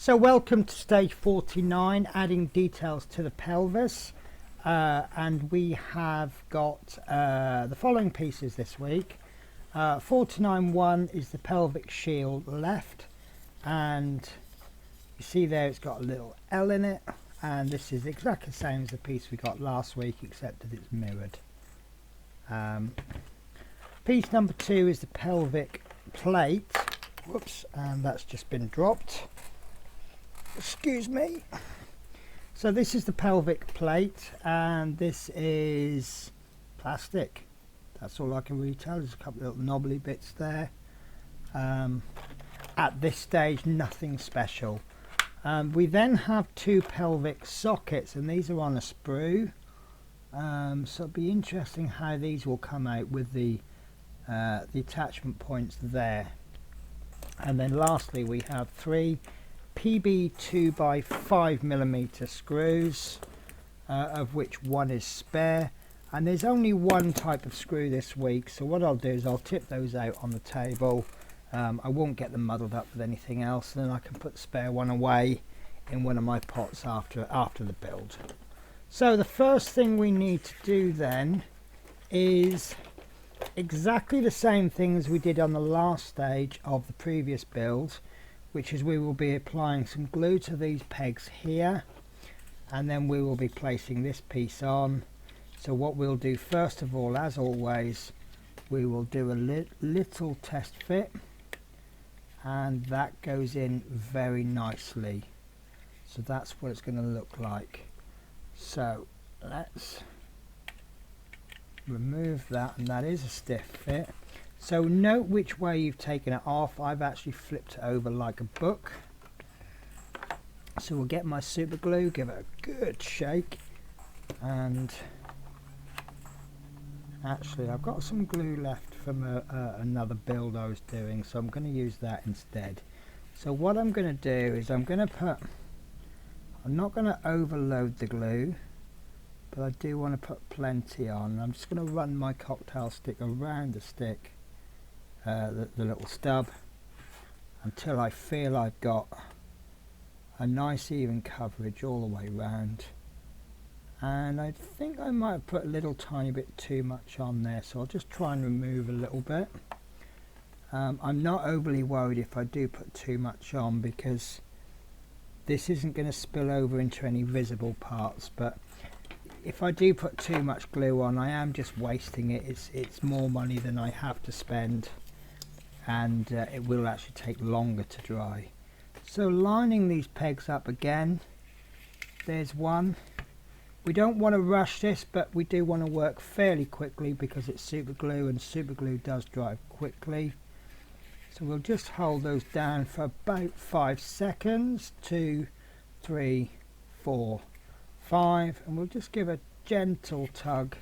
So welcome to stage 49, adding details to the pelvis, and we have got the following pieces this week. 49.1 is the pelvic shield left, and you see there it's got a little L in it, and this is exactly the same as the piece we got last week except that it's mirrored. Piece number 2 is the pelvic plate. Whoops, and that's just been dropped. Excuse me. So this is the pelvic plate, and this is plastic. That's all I can really tell. There's a couple of little knobbly bits there. At this stage, nothing special. We then have 2 pelvic sockets, and these are on a sprue. So it'll be interesting how these will come out with the attachment points there. And then lastly, we have 3 PB 2x5mm screws, of which one is spare, and there's only one type of screw this week, so what I'll do is I'll tip those out on the table. I won't get them muddled up with anything else, and then I can put the spare one away in one of my pots after the build. So the first thing we need to do then is exactly the same thing as we did on the last stage of the previous build, which is we will be applying some glue to these pegs here, and then we will be placing this piece on. So what we'll do first of all, as always, we will do a little test fit, and that goes in very nicely. So that's what it's going to look like. So let's remove that, and that is a stiff fit. So note which way you've taken it off. I've actually flipped it over like a book. So we'll get my super glue, give it a good shake, and actually I've got some glue left from another build I was doing, so I'm going to use that instead. So what I'm going to do is I'm not going to overload the glue, but I do want to put plenty on. I'm just going to run my cocktail stick around the stick, the little stub, until I feel I've got a nice even coverage all the way round. And I think I might have put a little tiny bit too much on there, so I'll just try and remove a little bit. I'm not overly worried if I do put too much on, because this isn't going to spill over into any visible parts, but if I do put too much glue on, I am just wasting it. It's more money than I have to spend, and it will actually take longer to dry. So lining these pegs up again, there's one. We don't want to rush this, but we do want to work fairly quickly because it's super glue, and super glue does dry quickly. So we'll just hold those down for about 5 seconds, 2, 3, 4, 5, and we'll just give a gentle tug.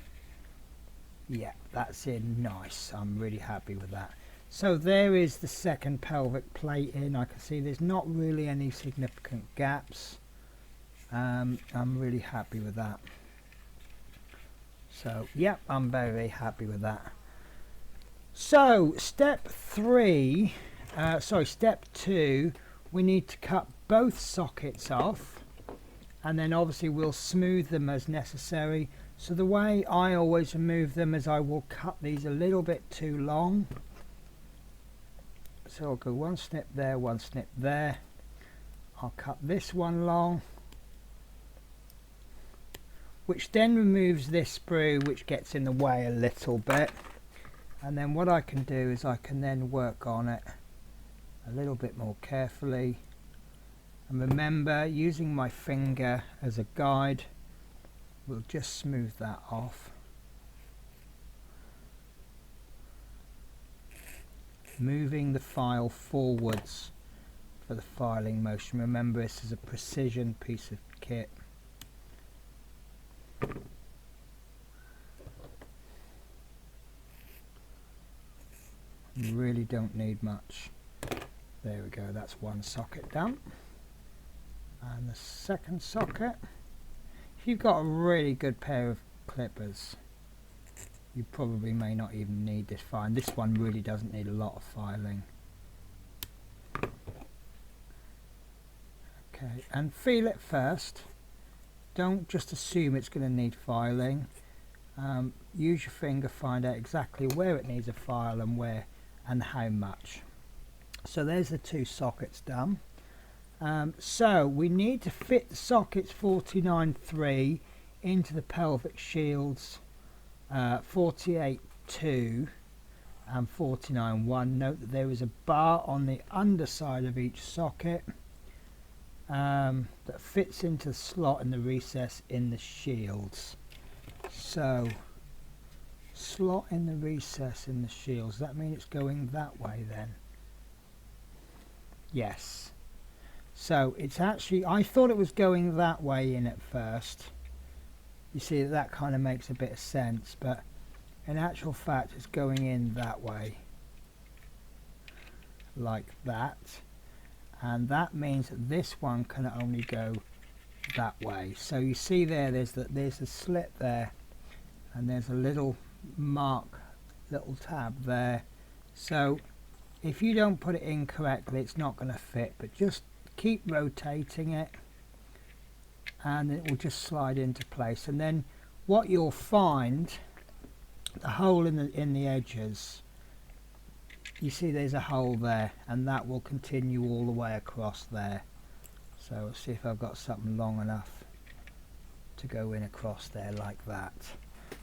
Yeah, that's in nice. I'm really happy with that. So there is the second pelvic plate in. I can see there's not really any significant gaps. I'm really happy with that. So yeah, I'm very, very happy with that. So step 2, we need to cut both sockets off, and then obviously we'll smooth them as necessary. So the way I always remove them is I will cut these a little bit too long. So I'll go one snip there, one snip there. I'll cut this one long, which then removes this sprue which gets in the way a little bit. And then what I can do is I can then work on it a little bit more carefully. And remember, using my finger as a guide, we'll just smooth that off. Moving the file forwards for the filing motion. Remember, this is a precision piece of kit. You really don't need much. There we go, that's one socket done. And the second socket, if you've got a really good pair of clippers, you probably may not even need this file. This one really doesn't need a lot of filing. Okay, and feel it first. Don't just assume it's going to need filing. Use your finger, find out exactly where it needs a file and where and how much. So there's the two sockets done. So we need to fit the sockets 49.3 into the pelvic shields 48.2 and 49.1. Note that there is a bar on the underside of each socket that fits into the slot in the recess in the shields. So slot in the recess in the shields, does that mean it's going that way then? Yes. So it's actually, I thought it was going that way in at first. You see that kind of makes a bit of sense, but in actual fact it's going in that way, like that, and that means that this one can only go that way. So you see there's a slit there, and there's a little little tab there. So if you don't put it in correctly, it's not going to fit, but just keep rotating it and it will just slide into place. And then what you'll find, the hole in the edges, you see there's a hole there, and that will continue all the way across there. So let's see if I've got something long enough to go in across there like that.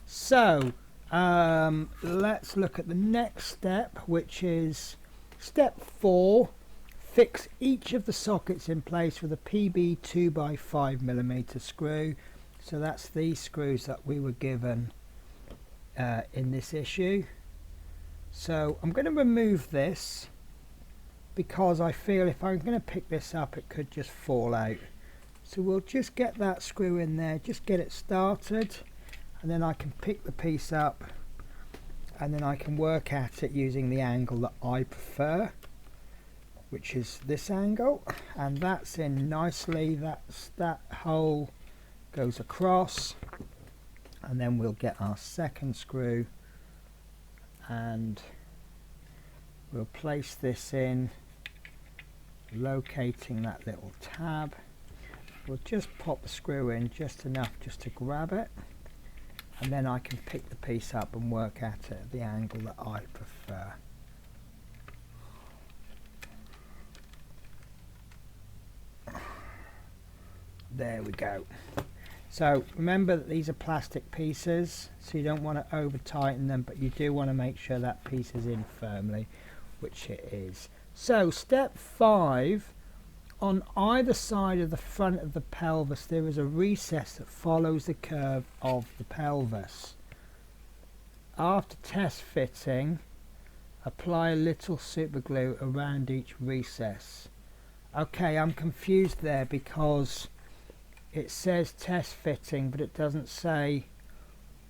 So let's look at the next step, which is step 4. Fix each of the sockets in place with a PB 2x5mm screw. So that's these screws that we were given in this issue. So I'm going to remove this because I feel if I'm going to pick this up it could just fall out. So we'll just get that screw in there, just get it started, and then I can pick the piece up and then I can work at it using the angle that I prefer, which is this angle, and that's in nicely. That hole goes across, and then we'll get our second screw and we'll place this in, locating that little tab. We'll just pop the screw in just enough just to grab it, and then I can pick the piece up and work at it at the angle that I prefer. There we go. So remember that these are plastic pieces, so you don't want to over tighten them, but you do want to make sure that piece is in firmly, which it is. So step 5, on either side of the front of the pelvis there is a recess that follows the curve of the pelvis. After test fitting, apply a little super glue around each recess. Okay, I'm confused there because it says test fitting, but it doesn't say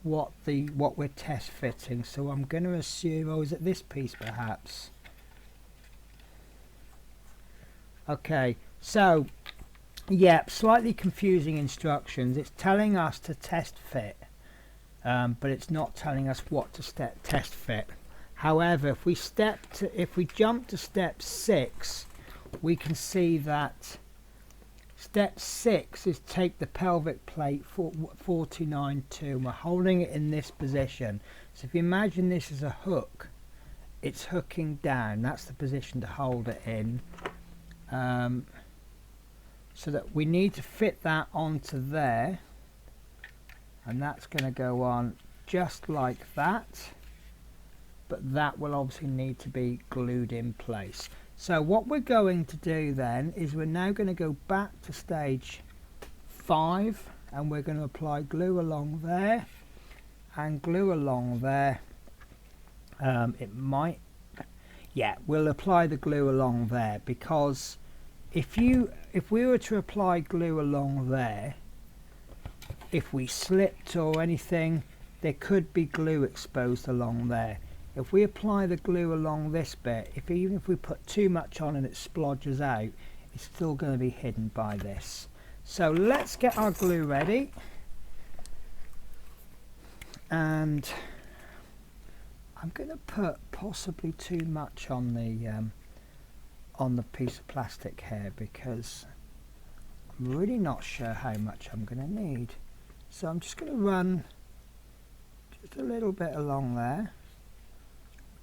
what we're test fitting. So I'm going to assume, oh, is it this piece perhaps? Okay, so yeah, slightly confusing instructions. It's telling us to test fit, but it's not telling us what to test fit. However, if we jump to step 6, we can see that step 6 is take the pelvic plate 49.2, and we're holding it in this position. So if you imagine this as a hook, it's hooking down. That's the position to hold it in. So that we need to fit that onto there, and that's going to go on just like that, but that will obviously need to be glued in place. So what we're going to do then is we're now going to go back to stage 5, and we're going to apply glue along there and glue along there. We'll apply the glue along there, because if we were to apply glue along there, if we slipped or anything, there could be glue exposed along there. If we apply the glue along this bit, even if we put too much on and it splodges out, it's still going to be hidden by this. So let's get our glue ready, and I'm going to put possibly too much on the piece of plastic here, because I'm really not sure how much I'm going to need. So I'm just going to run just a little bit along there,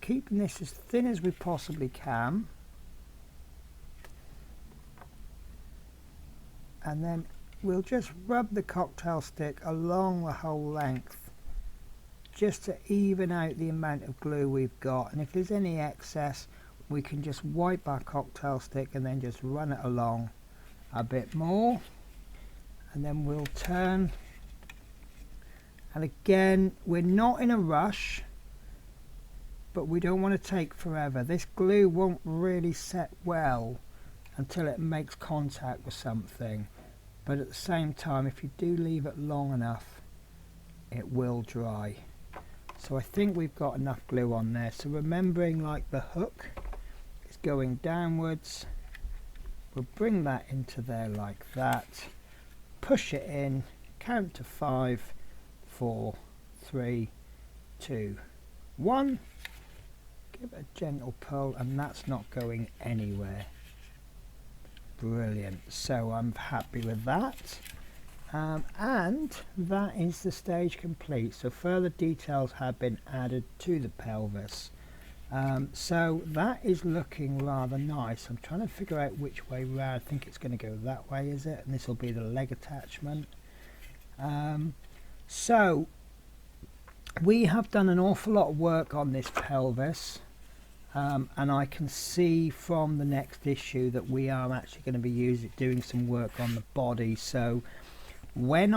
keeping this as thin as we possibly can, and then we'll just rub the cocktail stick along the whole length just to even out the amount of glue we've got, and if there's any excess we can just wipe our cocktail stick and then just run it along a bit more, and then we'll turn. And again, we're not in a rush, but we don't want to take forever. This glue won't really set well until it makes contact with something, but at the same time, if you do leave it long enough, it will dry. So I think we've got enough glue on there. So remembering, like the hook is going downwards, we'll bring that into there like that, push it in, count to 5, 4, 3, 2, 1, give it a gentle pull, and that's not going anywhere. Brilliant. So I'm happy with that, and that is the stage complete. So further details have been added to the pelvis, so that is looking rather nice. I'm trying to figure out which way round. I think it's going to go that way, is it? And this will be the leg attachment. So we have done an awful lot of work on this pelvis, and I can see from the next issue that we are actually going to be doing some work on the body. So when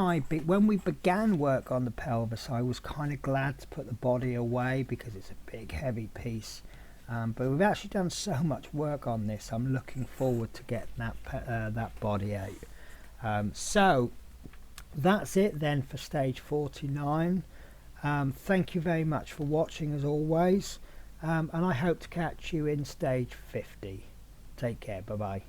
we began work on the pelvis, I was kind of glad to put the body away because it's a big heavy piece, but we've actually done so much work on this. I'm looking forward to getting that body out. So that's it then for stage 49. Thank you very much for watching as always, and I hope to catch you in stage 50. Take care. Bye bye.